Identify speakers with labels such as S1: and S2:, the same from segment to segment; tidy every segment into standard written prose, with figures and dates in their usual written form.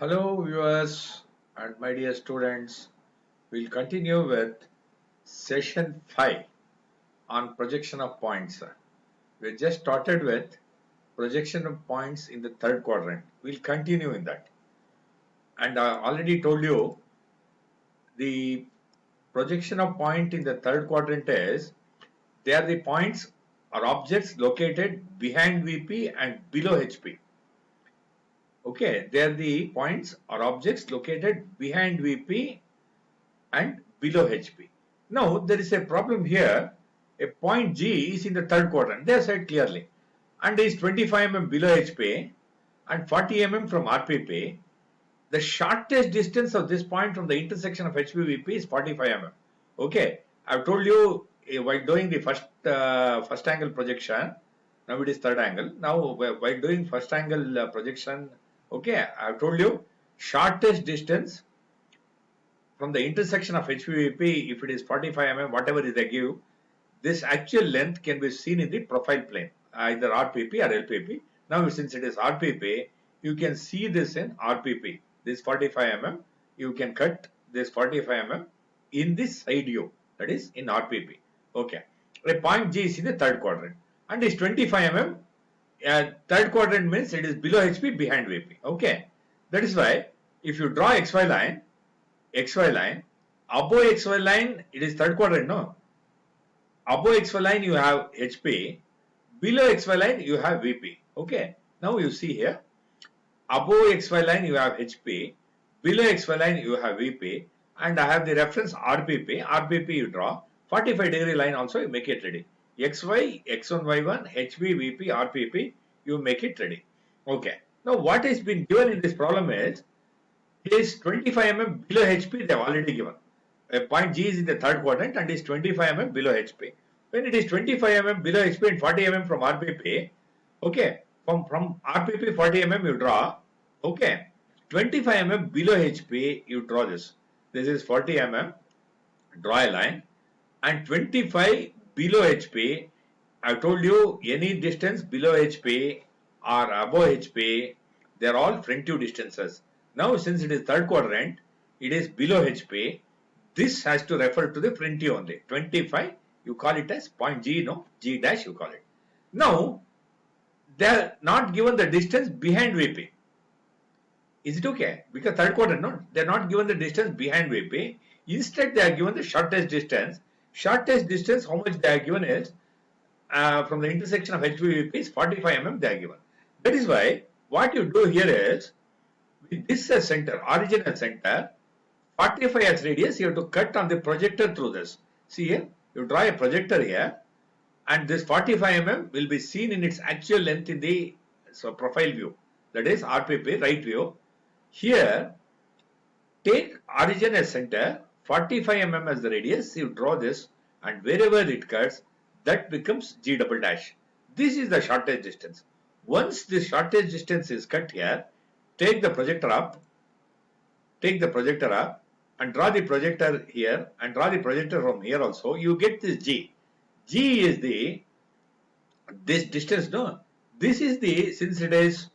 S1: Hello viewers and my dear students, we'll continue with session 5 on projection of points. We just started with projection of points in the third quadrant. We'll continue in that. And I already told you the projection of point in the third quadrant is they are the points or objects located behind VP and below HP. Okay, they are the points or objects located behind VP and below HP. Now there is a problem here. A point G is in the third quadrant. They are said clearly, and is 25 mm below HP and 40 mm from RPP. The shortest distance of this point from the intersection of HPVP is 45 mm. Okay, I've told you while doing the first angle projection. Now it is third angle. Now while doing first angle projection, okay, I've told you shortest distance from the intersection of HPVP, if it is 45 mm, whatever is they give, this actual length can be seen in the profile plane, either RPP or LPP. Now, since it is RPP, you can see this in RPP. This 45 mm, you can cut this 45 mm in this side view, that is in RPP. Okay. A point G is in the third quadrant and is 25 mm. Third quadrant means it is below HP, behind VP. Okay. That is why if you draw XY line, above XY line it is third quadrant, no? Above XY line you have HP, below XY line you have VP. Okay, now you see here, above XY line you have HP, below XY line you have VP, and I have the reference RPP you draw, 45-degree line also you make it ready. XY, X1, Y1, HV, VP, RPP, you make it ready. Okay, now what has been given in this problem is 25 mm below HP they have already given. A point G is in the third quadrant and is 25 mm below HP. When it is 25 mm below HP and 40 mm from RPP, okay, from RPP 40 mm you draw, okay, 25 mm below HP you draw this. This is 40 mm, draw a line, and 25 below HP, I told you any distance below HP or above HP, they are all front view distances. Now since it is third quadrant, it is below HP. This has to refer to the front view only. 25, you call it as point G, no? G dash you call it. Now, they are not given the distance behind VP. Is it okay? Because third quadrant, no? They are not given the distance behind VP. Instead, they are given the shortest distance. Shortest distance, how much they are given is, from the intersection of HVVP is 45 mm they are given. That is why, what you do here is, with this as center, origin as center, 45 as radius, you have to cut on the projector through this. See here, you draw a projector here, and this 45 mm will be seen in its actual length in the profile view. That is RPP, right view. Here, take origin as center, 45 mm as the radius, you draw this, and wherever it cuts, that becomes G double dash. This is the shortest distance. Once this shortest distance is cut here, take the projector up, and draw the projector here, and draw the projector from here also, you get this G. G is this distance, no? This is since it is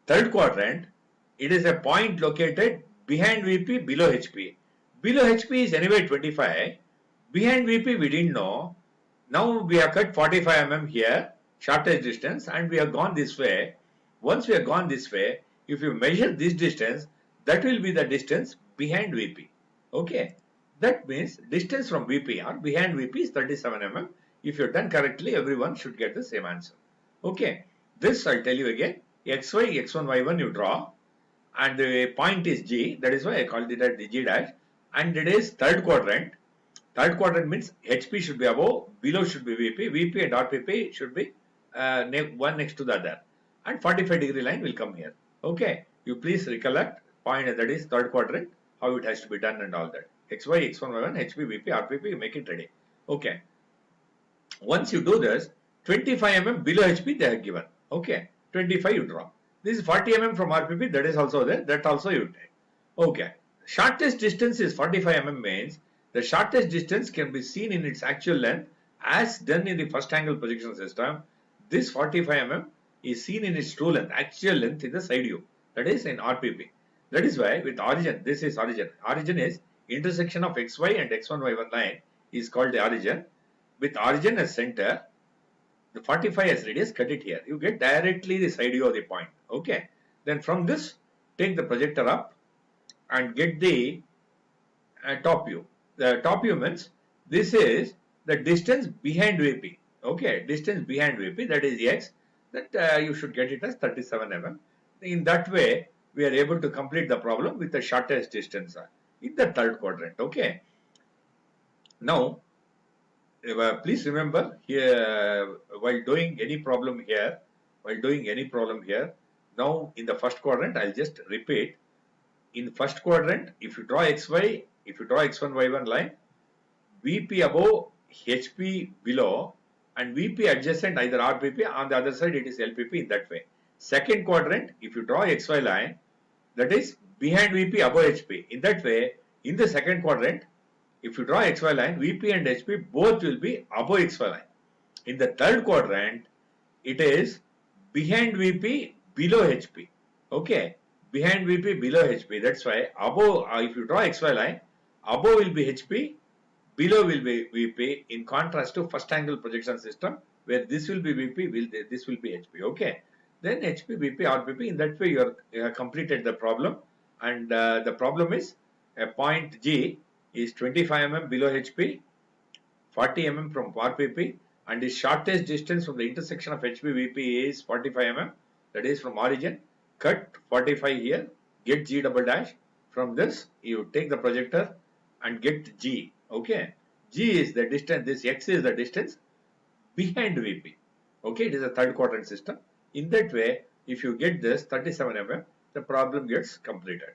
S1: third quadrant, it is a point located behind VP, below HP. Below HP is anyway 25, behind VP we didn't know. Now we have cut 45 mm here, shortest distance, and we have gone this way. Once we have gone this way, if you measure this distance, that will be the distance behind VP. Okay, that means distance from VP or behind VP is 37 mm. If you have done correctly, everyone should get the same answer. Okay, this I'll tell you again. XY, X1, Y1 you draw, and the point is G. That is why I called it as the G dash. And it is third quadrant. Third quadrant means HP should be above, below should be VP. VP and RPP should be one next to the other. And 45-degree line will come here. Okay, you please recollect point that is third quadrant, how it has to be done and all that. XY, X1, Y1, HP, VP, RPP, make it ready. Okay. Once you do this, 25 mm below HP they are given. Okay, 25 you draw. This is 40 mm from RPP, that is also there, that also you take. Okay, shortest distance is 45 mm means the shortest distance can be seen in its actual length as done in the first angle projection system. This 45 mm is seen in its true length, actual length in the side view, that is in RPP. That is why with origin, this is origin. Origin is intersection of xy and x1 y1 line is called the origin. With origin as center, the 45 as radius, cut it here. You get directly the side view of the point. Okay. Then from this, take the projector up and get the top view. The top view means this is the distance behind VP. Okay, distance behind VP, that is x. That you should get it as 37 mm. In that way, we are able to complete the problem with the shortest distance in the third quadrant. Okay. Now, please remember here while doing any problem here, now in the first quadrant, I'll just repeat. In first quadrant, if you draw xy, if you draw x1, y1 line, VP above, HP below, and VP adjacent either RPP, on the other side it is LPP in that way. Second quadrant, if you draw XY line, that is behind VP above HP. In that way, in the second quadrant, if you draw XY line, VP and HP both will be above XY line. In the third quadrant, it is behind VP below HP. Okay, behind VP below HP. That's why above, if you draw XY line, above will be HP, below will be VP, in contrast to first angle projection system where this will be VP, this will be HP. Okay, then HP, VP, RPP. In that way, you have completed the problem, and the problem is a point G is 25 mm below HP, 40 mm from RPP, and the shortest distance from the intersection of HP VP is 45 mm. That is from origin. Cut 45 here. Get G double dash. From this, you take the projector and get G. Okay, G is the distance. This X is the distance behind VP. Okay, it is a third quadrant system. In that way, if you get this 37 mm, the problem gets completed.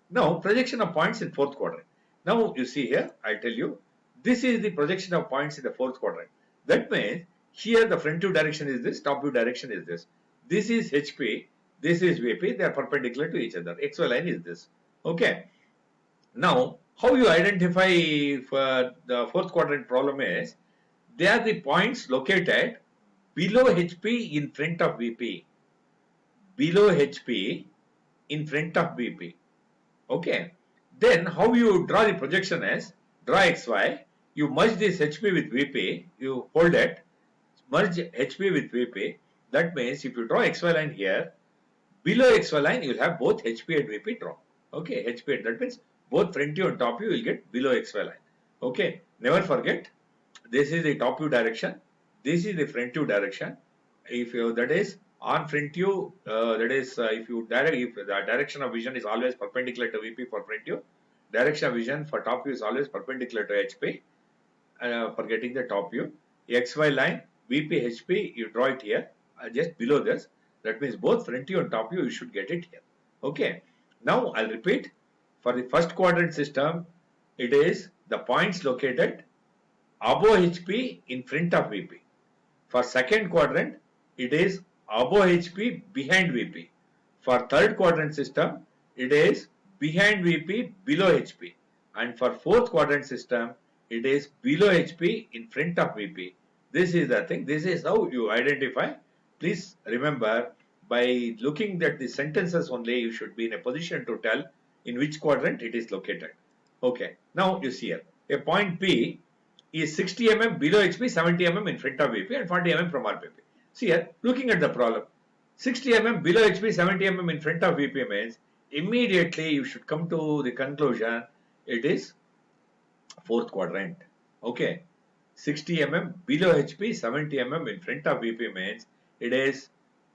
S1: Now, projection of points in fourth quadrant. Now, you see here, I tell you, this is the projection of points in the fourth quadrant. That means, here the front view direction is this, top view direction is this. This is HP, this is VP, they are perpendicular to each other. XY line is this. Okay. Now, how you identify for the fourth quadrant problem is, they are the points located below HP in front of VP. Below HP in front of VP. Okay. Then how you draw the projection is, draw XY, you merge this HP with VP, you hold it, merge HP with VP. That means if you draw XY line here, below XY line you will have both HP and VP drawn. Okay, HP and that means both front view and top view will get below XY line. Okay, never forget, this is the top view direction, this is the front view direction. If you, that is on front view, if the direction of vision is always perpendicular to VP for front view, direction of vision for top view is always perpendicular to HP. For getting the top view, XY line, VP, HP, you draw it here, just below this. That means both front view and top view, you should get it here. Okay. Now, I'll repeat. For the first quadrant system, it is the points located above HP in front of VP. For second quadrant, it is above HP behind VP. For third quadrant system, it is behind VP below HP. And for fourth quadrant system, it is below HP in front of VP. This is the thing. This is how you identify. Please remember, by looking at the sentences only, you should be in a position to tell in which quadrant it is located. Okay, now you see here, a point P is 60 mm below HP, 70 mm in front of VP and 40 mm from RPP. See here, looking at the problem, 60 mm below HP, 70 mm in front of VP means immediately you should come to the conclusion it is fourth quadrant. Okay, 60 mm below HP, 70 mm in front of VP means it is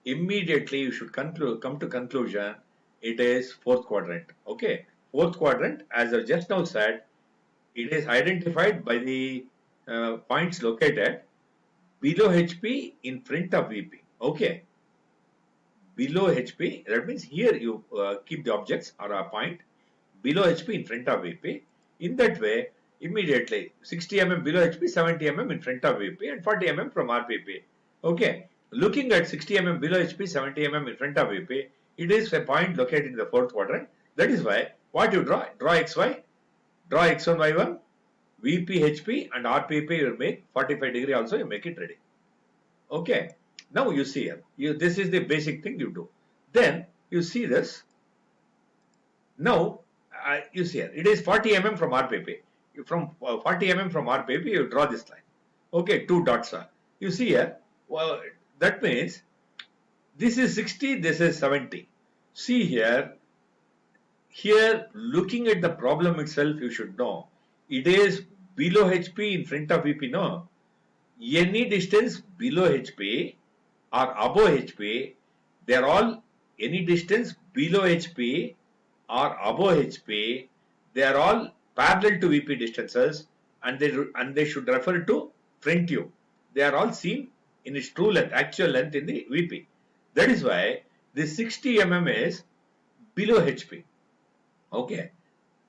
S1: immediately you should come to conclusion it is fourth quadrant. Okay, fourth quadrant, as I just now said, it is identified by the points located below HP in front of VP. Okay, below HP, that means here you keep the objects or a point below HP in front of VP. In that way, immediately 60 mm below HP, 70 mm in front of VP and 40 mm from RPP. Okay, looking at 60 mm below HP, 70 mm in front of VP, it is a point located in the fourth quadrant. That is why what you draw XY, draw X1, Y1, VP, HP and RPP you make 45 degree also, you make it ready. Okay, now you see here, this is the basic thing you do. Then you see this, Now, you see here, it is 40 mm from RPP. From 40 mm from RPP, you draw this line. Okay, two dots are. You see here, well, that means this is 60, this is 70. See here, looking at the problem itself, you should know, it is below HP in front of VP, no? Any distance below HP or above HP, they are all, any distance below HP or above HP, they are all parallel to VP distances, and they should refer to front view. They are all seen in its true length, actual length in the VP. That is why this 60 mm is below HP. Okay,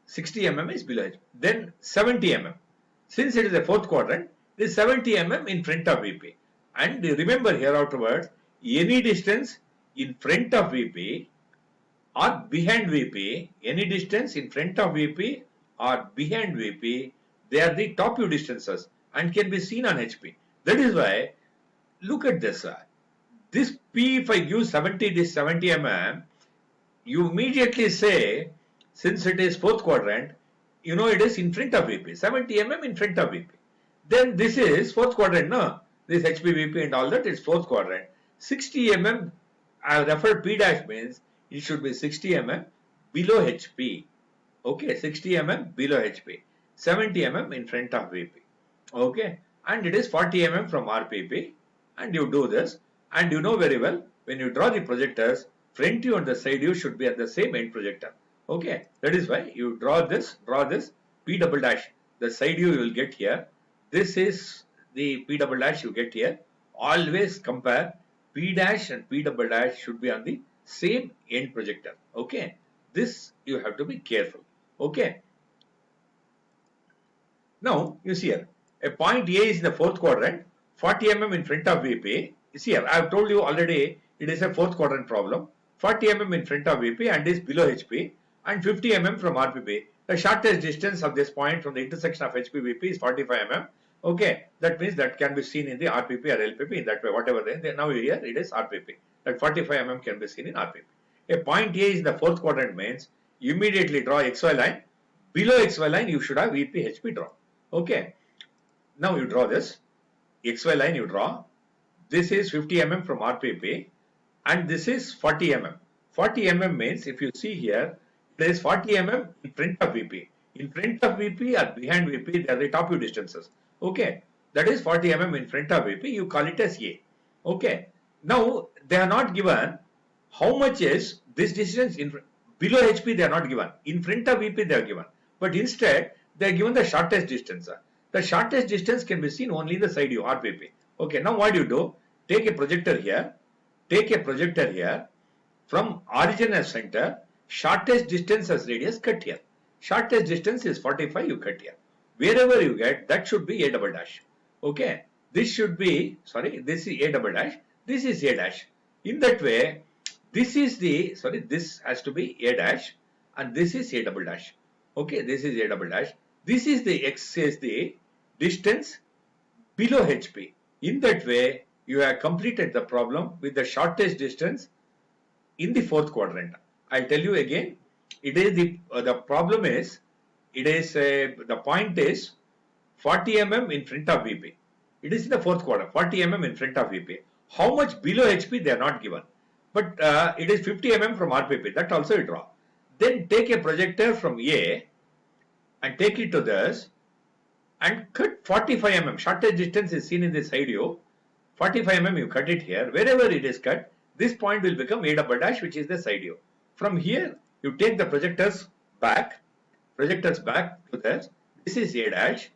S1: 60 mm is below HP. Then 70 mm. Since it is a fourth quadrant, it is 70 mm in front of VP. And remember here afterwards, any distance in front of VP or behind VP, any distance in front of VP or behind VP, they are the top view distances and can be seen on HP. That is why, look at this. This P, if I give 70, this 70 mm, you immediately say, since it is fourth quadrant, you know it is in front of VP, 70 mm in front of VP. Then this is fourth quadrant, no? This HPVP and all that is fourth quadrant. 60 mm, I have referred P dash means it should be 60 mm below HP. Okay, 60 mm below HP. 70 mm in front of VP. Okay, and it is 40 mm from RPP. And you do this, and you know very well, when you draw the projectors, front view and the side view should be at the same end projector. Okay, that is why you draw this, P double dash. The side view you will get here. This is the P double dash you get here. Always compare P dash and P double dash should be on the same end projector. Okay, this you have to be careful. Okay. Now you see here, a point A is in the fourth quadrant, 40 mm in front of VP. You see here, I have told you already it is a fourth quadrant problem. 40 mm in front of VP and is below HP, and 50 mm from RPP. The shortest distance of this point from the intersection of HP VP is 45 mm. Okay, that means that can be seen in the RPP or LPP in that way, whatever. Now here it is RPP. That 45 mm can be seen in RPP. A point A is in the fourth quadrant means you immediately draw XY line. Below XY line you should have VP HP draw. Okay. Now you draw this. XY line you draw. This is 50 mm from RPP and this is 40 mm. 40 mm means if you see here, there is 40 mm in front of VP. In front of VP or behind VP, they are the top view distances. Okay, that is 40 mm in front of VP, you call it as A. Okay, now they are not given how much is this distance in below HP, they are not given. In front of VP, they are given. But instead, they are given the shortest distance. The shortest distance can be seen only in the side view, RPP. Okay, now what do you do? Take a projector here, from origin as center, shortest distance as radius, cut here. Shortest distance is 45, you cut here. Wherever you get, that should be A double dash. Okay, this should be, this is A double dash, this is A dash. In that way, this is the, this has to be A dash and this is A double dash. Okay, this is A double dash. This is the X is the distance below HP. In that way, you have completed the problem with the shortest distance in the fourth quadrant. I'll tell you again, it is the problem is, it is the point is 40 mm in front of VP. It is in the fourth quadrant, 40 mm in front of VP. How much below HP they are not given. But it is 50 mm from RPP, that also you draw. Then take a projector from A and take it to this and cut 45 mm. Shortest distance is seen in the side view. 45 mm you cut it here. Wherever it is cut, this point will become A double dash, which is the side view. From here, you take the projectors back to this. This is A dash.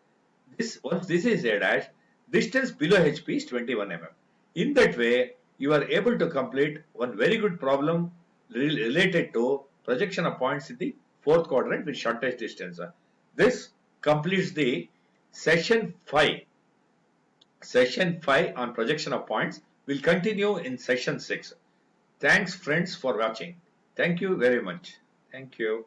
S1: Once this is A dash, distance below HP is 21 mm. In that way, you are able to complete one very good problem related to projection of points in the fourth quadrant with shortest distance. This completes the session 5. Session 5 on projection of points will continue in session 6. Thanks friends for watching. Thank you very much. Thank you.